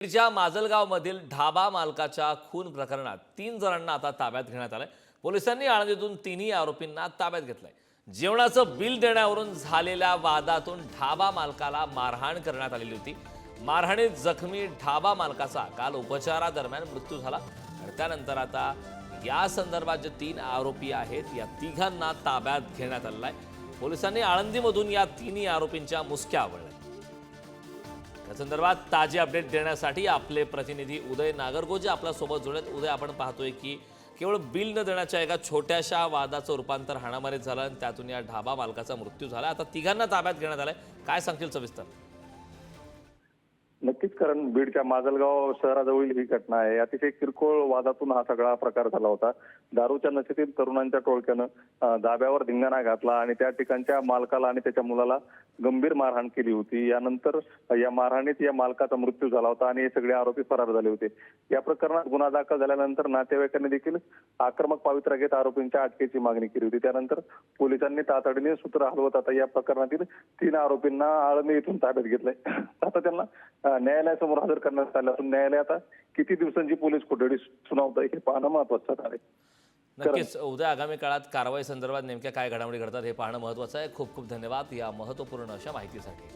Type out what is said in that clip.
बीडच्या माजलगावमधील ढाबा मालकाच्या खून प्रकरणात 3 जणांना आता ताब्यात घेण्यात आलंय। पोलिसांनी आळंदीतून तिन्ही आरोपींना ताब्यात घेतलंय। जेवणाचं बिल देण्यावरून झालेल्या वादातून ढाबा मालकाला मारहाण करण्यात आलेली होती। मारहाणीत जखमी ढाबा मालकाचा काल उपचारादरम्यान मृत्यू झाला आणि त्यानंतर आता या संदर्भात जे 3 आरोपी आहेत या तिघांना ताब्यात घेण्यात आलेलं आहे। पोलिसांनी आळंदीमधून या तिन्ही आरोपींच्या मुसक्या आवळल्या। या संदर्भात ताजी अपडेट देण्यासाठी आपले प्रतिनिधी उदय नागरगोजे आपल्या सोबत जोडलेत। उदय, आपण पाहतोय की केवळ बिल न देण्याच्या एका छोट्याशा वादाचं रूपांतर हाणामारीत झालं आणि त्यातून या ढाबा मालकाचा मृत्यू झाला। आता तिघांना ताब्यात घेण्यात आलंय, काय सांगतील सविस्तर? नक्कीच, कारण बीडच्या माजलगाव शहराजवळील ही घटना आहे। अतिशय किरकोळ वादातून हा सगळा प्रकार झाला होता। दारूच्या नशेतील तरुणांच्या टोळक्यानं धाब्यावर धिंगाणा घातला आणि त्या ठिकाणच्या मालकाला आणि त्याच्या मुलाला गंभीर मारहाण केली होती। यानंतर या मारहाणीत या मालकाचा मृत्यू झाला होता आणि हे सगळे आरोपी फरार झाले होते। या प्रकरणात गुन्हा दाखल झाल्यानंतर नातेवाईकांनी देखील आक्रमक पवित्रा घेत आरोपींच्या अटकेची मागणी केली होती। त्यानंतर पोलिसांनी तातडीने सूत्र हलवत आता या प्रकरणातील 3 आरोपींना आळंदी येथून ताब्यात घेतलंय। आता त्यांना न्यायालयासमोर हजर करण्यात आलं असून न्यायालय आता किती दिवसांची पोलीस कोठडी सुनावतं हे पाहणं महत्त्वाचं आहे। नक्कीच उद्या आगामी काळात कारवाई संदर्भात नेमक्या काय घडामोडी घडतात हे पाहणं महत्त्वाचं आहे। खूप खूप धन्यवाद या महत्त्वपूर्ण अशा माहितीसाठी।